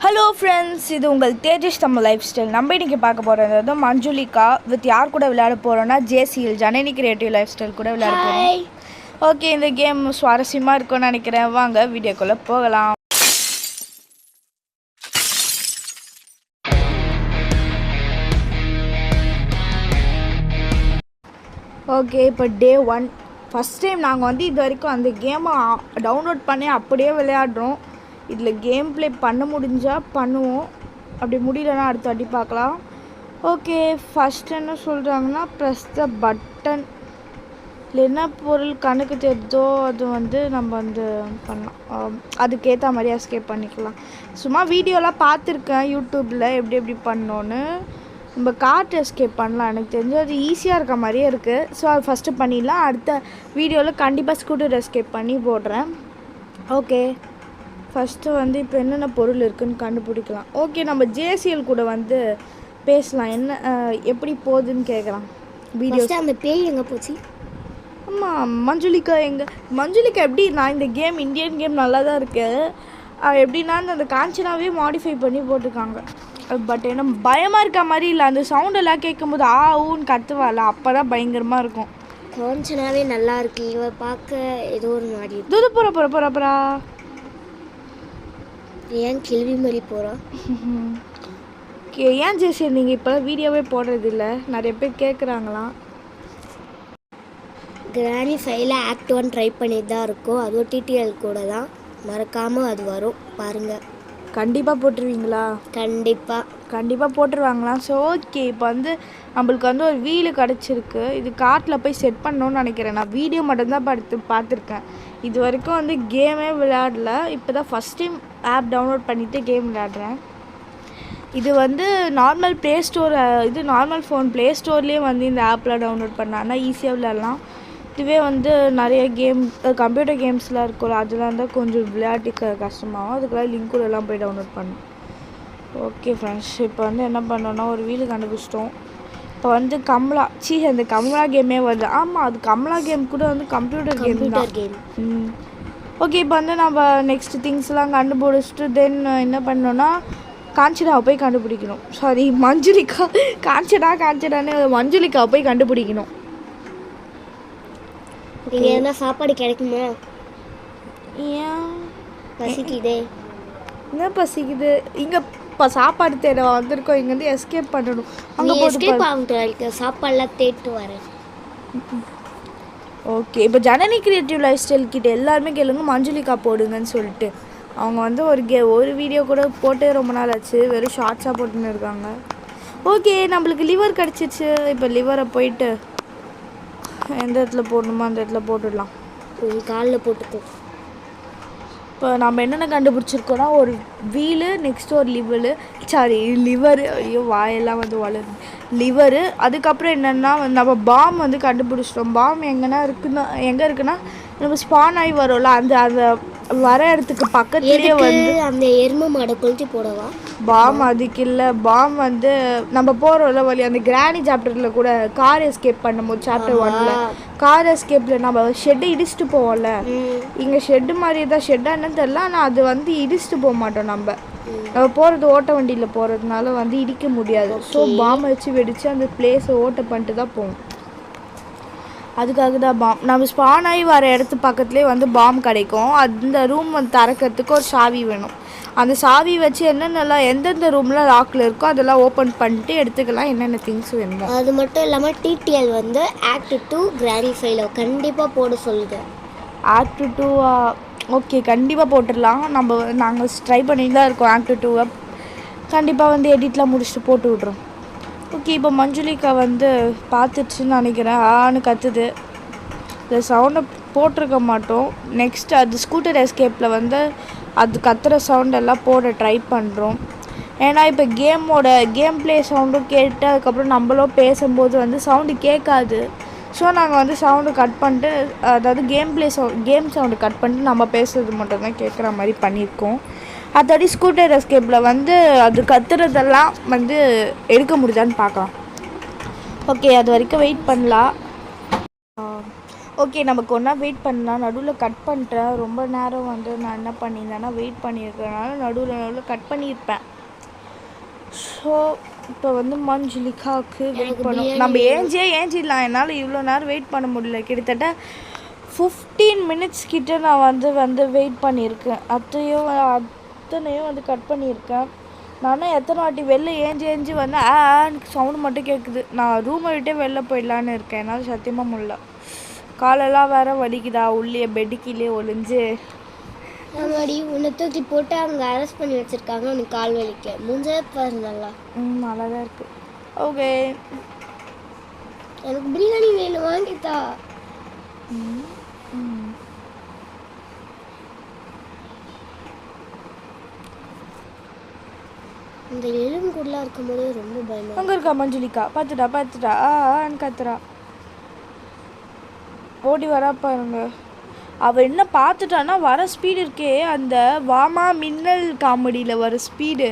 Hello friends, இது உங்கள் தேஜஸ் Tamil life style. நம்ம இன்றைக்கி பார்க்க போகிறது மஞ்சுளிகா வித் யார் கூட விளையாட போகிறோன்னா ஜேசிஎல் ஜனனி கிரியேட்டிவ் லைஃப் ஸ்டைல் கூட விளையாட போகிறோம். ஓகே, இந்த கேம் சுவாரஸ்யமாக இருக்கும்னு நினைக்கிறேன். வாங்க வீடியோக்குள்ளே போகலாம். ஓகே, இப்போ டே 1 ஃபஸ்ட் டைம் நாங்கள் இது வரைக்கும் அந்த கேமை டவுன்லோட் பண்ணி அப்படியே விளையாடுறோம். இதில் கேம் ப்ளே பண்ண முடிஞ்சால் பண்ணுவோம், அப்படி முடியலன்னா அடுத்த வாட்டி பார்க்கலாம். ஓகே, ஃபஸ்ட் என்ன சொல்கிறாங்கன்னா ப்ரெஸ் த பட்டன். இல்லை என்ன பொருள் கணக்கு தெரிதோ அது நம்ம பண்ணலாம். அதுக்கேற்ற மாதிரி எஸ்கேப் பண்ணிக்கலாம். சும்மா வீடியோலாம் பார்த்துருக்கேன் யூடியூப்பில் எப்படி பண்ணோன்னு. நம்ம கார்ட் எஸ்கேப் பண்ணலாம். எனக்கு தெரிஞ்சு அது ஈஸியாக இருக்க மாதிரியே இருக்குது. ஸோ அது ஃபஸ்ட்டு பண்ணிடலாம். அடுத்த வீடியோவில் கண்டிப்பாக ஸ்கூட்டர் எஸ்கேப் பண்ணி போடுறேன். ஓகே, ஃபஸ்ட்டு இப்போ என்னென்ன பொருள் இருக்குதுன்னு கண்டுபிடிக்கலாம். ஓகே, நம்ம ஜேசிஎல் கூட பேசலாம். என்ன எப்படி போகுதுன்னு கேட்கலாம். வீடியோ அந்த பேய் எங்கே போச்சு? ஆமாம், மஞ்சுளிகா எப்படி? நான் இந்த கேம் இந்தியன் கேம் நல்லா தான் இருக்குது. எப்படின்னா அந்த காஞ்சனாவே மாடிஃபை பண்ணி போட்டிருக்காங்க. பட் என்ன பயமாக இருக்க மாதிரி இல்லை. அந்த சவுண்டெல்லாம் கேட்கும்போது ஊன்னு கத்துவாள், அப்போ தான் பயங்கரமாக இருக்கும். காஞ்சனாவே நல்லா இருக்கு. இவ பார்க்க ஏதோ ஒரு மாதிரி போகிறா ஏன் கேள்வி மாதிரி போகிறா? ஏன் ஜெசி நீங்கள் இப்போ வீடியோவே போடுறதில்ல? நிறைய பேர் கேட்குறாங்களாம். கிரானி ஃபைல ஆக்ட் 1 ட்ரை பண்ணிட்டு தான் இருக்கோம். அதுவும் டிடிஎல் கூட தான். மறக்காமல் அது வரும் பாருங்கள். கண்டிப்பாக போட்டுருவீங்களா? கண்டிப்பாக போட்டுருவாங்களாம். ஸோ ஓகே, இப்போ நம்மளுக்கு ஒரு வீலு கிடச்சிருக்கு. இது காட்டில் போய் செட் பண்ணணும்னு நினைக்கிறேன். நான் வீடியோ மட்டும்தான் பார்த்துருக்கேன். இது வரைக்கும் கேமே விளையாடல. இப்போ தான் ஃபஸ்ட் டைம் ஆப் டவுன்லோட் பண்ணிவிட்டு கேம் விளையாடுறேன். இது நார்மல் ப்ளே ஸ்டோர், இது நார்மல் ஃபோன் ப்ளே ஸ்டோர்லேயே இந்த ஆப்பில் டவுன்லோட் பண்ணால் ஈஸியாக விளையாடலாம். இதுவே நிறைய கேம் கம்ப்யூட்டர் கேம்ஸ்லாம் இருக்கும்ல, அதெல்லாம் இருந்தால் கொஞ்சம் விளையாட்டுக்கு கஷ்டமாகும். அதுக்கெல்லாம் லிங்க்குள்ளெல்லாம் போய் டவுன்லோட் பண்ணணும். ஓகே ஃப்ரெண்ட்ஸ், இப்போ என்ன பண்ணோன்னா ஒரு வீடு கண்டுபிடிச்சிட்டோம். இப்போ கமலா அந்த கமலா கேமே வருது. ஆமாம், அது கமலா கேம் கூட கம்ப்யூட்டர் கேம் தான். ஓகே, இப்போ நம்ம நெக்ஸ்ட் திங்ஸ்லாம் கண்டுபிடிச்சிட்டு தென் என்ன பண்ணோன்னா காஞ்சனாவை போய் கண்டுபிடிக்கணும். சாரி, மஞ்சுளிகா. காஞ்சனான்னு மஞ்சுளிகாவை போய் கண்டுபிடிக்கணும். இங்கே என்ன சாப்பாடு கிடைக்குமா? ஏன் பசிக்குதே? என்ன பசிக்குது? இங்கே இப்போ சாப்பாடு தேட வந்திருக்கோம். இங்கேருந்து எஸ்கேப் பண்ணணும். அங்கே போட்டு சாப்பாடெல்லாம் தேட்டு வரேன். ஓகே, இப்போ ஜனனி கிரியேட்டிவ் லைஃப் ஸ்டைல் கிட்ட எல்லாருமே கேளுங்க மஞ்சுளிகா போடுங்கன்னு சொல்லிட்டு. அவங்க ஒரு வீடியோ கூட போட்டே ரொம்ப நாள் ஆச்சு. வெறும் ஷார்ட்ஸாக போட்டுன்னு இருக்காங்க. ஓகே, நம்மளுக்கு லிவர் கிடச்சிச்சு. இப்போ லிவரை போயிட்டு எந்த இடத்துல போடணுமோ அந்த இடத்துல போட்டுடலாம். காலில் போட்டுக்கோ. இப்போ நம்ம என்னென்ன கண்டுபிடிச்சிருக்கோன்னா ஒரு வீலு, நெக்ஸ்ட்டு ஒரு லிவரு. ஐயோ, வாயெல்லாம் வளருது. லிவரு. அதுக்கப்புறம் என்னென்னா நம்ம பாம் கண்டுபிடிச்சிட்டோம். பாம் எங்கே இருக்குன்னா நம்ம ஸ்பான் ஆகி வரோம்ல, அந்த வர இடத்துக்கு பக்கத்துலேயே அந்த எருமை மாடை கொளுத்தி போடவா பாம்? அதுக்கு இல்லை. பாம் நம்ம போகிறோம்ல வழி, அந்த கிரானி சாப்டரில் கூட கார் எஸ்கேப் பண்ணும்போது சாப்டர் 1ல் கார் எஸ்கேப்பில் நம்ம ஷெட்டு இடிச்சுட்டு போவோம்ல, இங்கே ஷெட்டு மாதிரி தான். ஷெட்டாக என்னன்னு தெரியல, ஆனால் அது இடிச்சுட்டு போக மாட்டோம். நம்ம போகிறது ஓட்ட வண்டியில் போகிறதுனால இடிக்க முடியாது. ஸோ பாம் வச்சு வெடித்து அந்த பிளேஸை ஓட்ட பண்ணிட்டு தான் போவோம். அதுக்காக தான் பாம். நம்ம ஸ்பான் ஆகி வர இடத்து பக்கத்துலேயே பாம் கிடைக்கும். அந்த ரூம் திறக்கிறதுக்கு ஒரு சாவி வேணும். அந்த சாவி வச்சு என்னென்னலாம் எந்தெந்த ரூமில் லாக்கில் இருக்கோ அதெல்லாம் ஓப்பன் பண்ணிட்டு எடுத்துக்கலாம். என்னென்ன திங்ஸ் வேணும். அது மட்டும் இல்லாமல் டிடிஎல் ஆக்ட் 2 கிரானி ஃபைல கண்டிப்பாக போட சொல்லுங்க. ஆக்ட் 2 ஓகே, கண்டிப்பாக போட்டுடலாம். நாங்கள் ட்ரை பண்ணிட்டு தான் இருக்கோம். ஆக்ட் 2 கண்டிப்பாக எடிட்லாம் முடிச்சுட்டு போட்டு விட்றோம். ஓகே, இப்போ மஞ்சுளிகா பார்த்துச்சுன்னு நினைக்கிறேன். ஆன்னு கத்துது. இந்த சவுண்டை போட்டிருக்க மாட்டோம். நெக்ஸ்ட் அது ஸ்கூட்டர் எஸ்கேப்பில் அது கத்துற சவுண்டெல்லாம் போட ட்ரை பண்ணுறோம். ஏன்னா இப்போ கேம் ப்ளே சவுண்டும் கேட்டு அதுக்கப்புறம் நம்மளும் பேசும்போது சவுண்டு கேட்காது. ஸோ நாங்கள் சவுண்டு கட் பண்ணிட்டு, அதாவது கேம் சவுண்டு கட் பண்ணிட்டு நம்ம பேசுறது மட்டும்தான் கேட்குற மாதிரி பண்ணியிருக்கோம். அதோட ஸ்கூட்டர் எஸ்கேப்பில் அது கத்துறதெல்லாம் எடுக்க முடியுதான்னு பார்க்கலாம். ஓகே, அது வரைக்கும் வெயிட் பண்ணலாம். ஓகே நமக்கு ஒன்றா வெயிட் பண்ணலாம். நடுவில் கட் பண்ணிட்டேன். ரொம்ப நேரம் வந்து நான் என்ன பண்ணியிருந்தேன்னா வெயிட் பண்ணியிருக்கனால நடுவில் கட் பண்ணியிருப்பேன். ஸோ இப்போ வந்து மஞ்சுளிகாவுக்கு வெயிட் பண்ணோம். நம்ம ஏஞ்சிடலாம். என்னால் இவ்வளோ நேரம் வெயிட் பண்ண முடியல. கிட்டத்தட்ட 15 minutes கிட்ட நான் வந்து வெயிட் பண்ணியிருக்கேன். அத்தனையும் வந்து கட் பண்ணியிருக்கேன். நானும் எத்தனை வாட்டி வெளில ஏஞ்சி வந்து சவுண்டு மட்டும் கேட்குது. நான் ரூமை விட்டே வெளில போயிடலான்னு இருக்கேன். என்னால் சத்தியமாக முடியல. காலெல்லாம் வேற வலிக்குதா உள்ளே பெட்டு கீழே ஒளிஞ்சு. ஆமாடி உன்னை தூக்கி போட்டு அங்கே அரெஸ்ட் பண்ணி வச்சுருக்காங்க. உனக்கு கால் வலிக்க முடிஞ்சே பாரு. நல்லா நல்லா தான் இருக்குது. ஓகே எனக்கு பிரியாணி வேணும் வாங்கித்தா. இந்த எலும்புக்குள்ளே இருக்கும்போது ரொம்ப பயமா. அங்கே இருக்கா மஞ்சுளிகா. பார்த்துட்டா கத்துறா. ஓடி வரா பாருங்க. அவள் என்ன பார்த்துட்டான்னா வர ஸ்பீடு இருக்கே, அந்த வாமா மின்னல் காமெடியில் வர ஸ்பீடு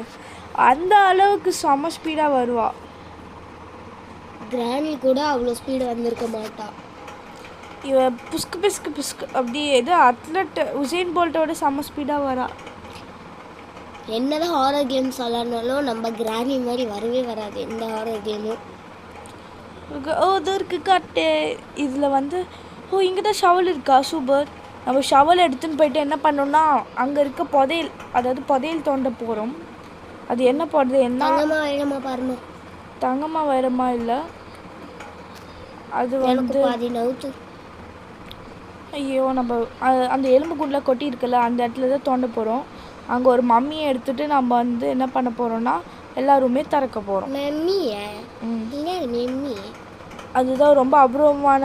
அந்த அளவுக்கு செம ஸ்பீடாக வருவா. கிராணி கூட அவ்வளோ ஸ்பீடு வந்திருக்க மாட்டா. இவ பிஸ்கு அப்படி ஏதோ அத்லட் உசேன் போல்ட்டோட செம ஸ்பீடாக வரா. என்னதான் ஹாரர் கேம்ஸ் விளாட்னாலும் நம்ம கிராணி மாதிரி வரவே வராது எந்த ஹாரர் கேமும். இது இருக்கு கட்டு. இதில் வந்து இங்கே தான் ஷவல் இருக்கா. சூப்பர். நம்ம ஷவல் எடுத்துன்னு போயிட்டு என்ன பண்ணோம்னா அங்கே இருக்க புதையல், அதாவது புதையல் தோண்ட போகிறோம். அது என்ன போடுறது என்ன வைரமா பாருமா. தங்கமாக வைரமா இல்லை, அது வந்து பாதி நவுத்து. ஐயோ நம்ம அந்த எலும்புக்குள்ளே கொட்டி இருக்குல்ல அந்த இடத்துல தான் தோண்ட போகிறோம். அங்கே ஒரு மம்மியை எடுத்துகிட்டு நம்ம வந்து என்ன பண்ண போகிறோம்னா எல்லாருமே திறக்க போகிறோம். அதுதான் ரொம்ப அபூர்வமான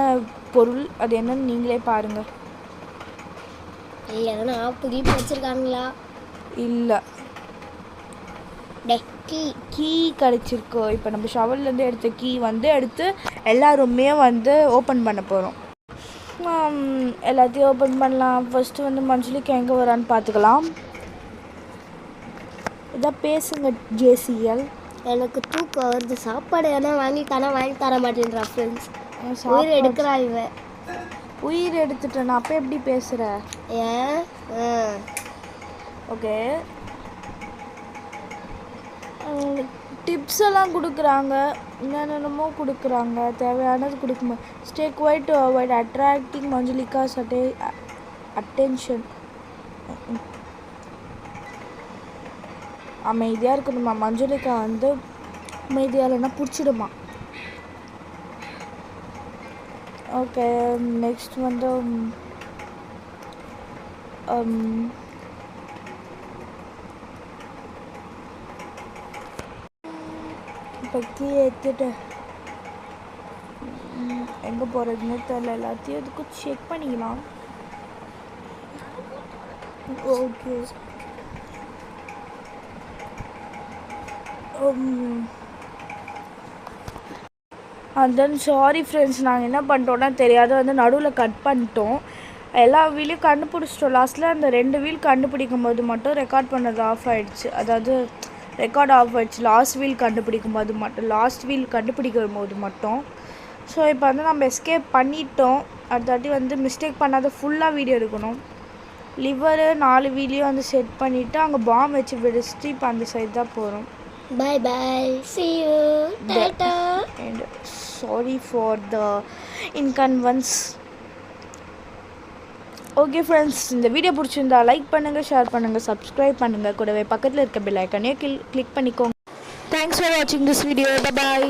பொருள். அது என்னன்னு நீங்களே பாருங்க. வச்சிருக்காங்களா? இல்லை, கீ கிடைச்சிருக்கு. இப்போ நம்ம ஷவல்லேருந்து எடுத்த கீ வந்து எடுத்து எல்லாருமே வந்து ஓப்பன் பண்ண போகிறோம். எல்லாத்தையும் ஓப்பன் பண்ணலாம். ஃபஸ்ட்டு வந்து மஞ்சுளிக்கு எங்கே வரான்னு பார்த்துக்கலாம். இதான் பேசுங்க ஜேசிஎல். எனக்கு தூக்கம் வருது. சாப்பாடு எதனா வாங்கி தர மாட்டேன்றா ஃப்ரெண்ட்ஸ். உயிர் எடுக்கிறா இவ. உயிர் எடுத்துட்டேன் நான். அப்போ எப்படி பேசுகிற? ஏன் ஓகே டிப்ஸ் எல்லாம் கொடுக்குறாங்க, என்னென்னமோ கொடுக்குறாங்க. தேவையானது கொடுக்கும்போது stay quiet to avoid attracting Manjulika's attention. அமைதியாக இருக்கணுமா. மஞ்சுளிகா வந்து அமைதியாக இல்லைன்னா பிடிச்சிடுமா. ஓகே நெக்ஸ்ட் வந்து இப்போ கீ எடுத்துட்டு எங்கே போகிறதுன்னு தெரியல. எல்லாத்தையும் இதுக்கு செக் பண்ணிக்கலாம். ஓகே தென் சாரி ஃப்ரெண்ட்ஸ், நாங்கள் என்ன பண்ணிட்டோன்னா தெரியாத வந்து நடுவில் கட் பண்ணிட்டோம். எல்லா வீலையும் கண்டுபிடிச்சிட்டோம். லாஸ்ட்டில் அந்த 2 வீல் கண்டுபிடிக்கும் போது மட்டும் ரெக்கார்ட் பண்ணது ஆஃப் ஆகிடுச்சு. அதாவது ரெக்கார்ட் ஆஃப் ஆகிடுச்சு லாஸ்ட் வீல் கண்டுபிடிக்கும் போது மட்டும். ஸோ இப்போ வந்து நம்ம எஸ்கேப் பண்ணிட்டோம். அடுத்தாட்டி வந்து மிஸ்டேக் பண்ணாத ஃபுல்லாக வீடியோ எடுக்கணும். லிவரு 4 வீலையும் வந்து செட் பண்ணிவிட்டு அங்கே பாம் வச்சு வெடிச்சிட்டு இப்போ அந்த சைடு தான் போகிறோம். Bye bye. See you. Tata. And sorry for the inconvenience. Okay friends, இந்த வீடியோ பிடிச்சிருந்தா லைக் பண்ணுங்கள், ஷேர் பண்ணுங்கள், சப்ஸ்கிரைப் பண்ணுங்கள். கூடவே பக்கத்தில் இருக்க பெல் ஐக்கானே கிளிக் பண்ணிக்கோங்க. தேங்க்ஸ் ஃபார் வாட்சிங் திஸ் வீடியோ. Bye bye.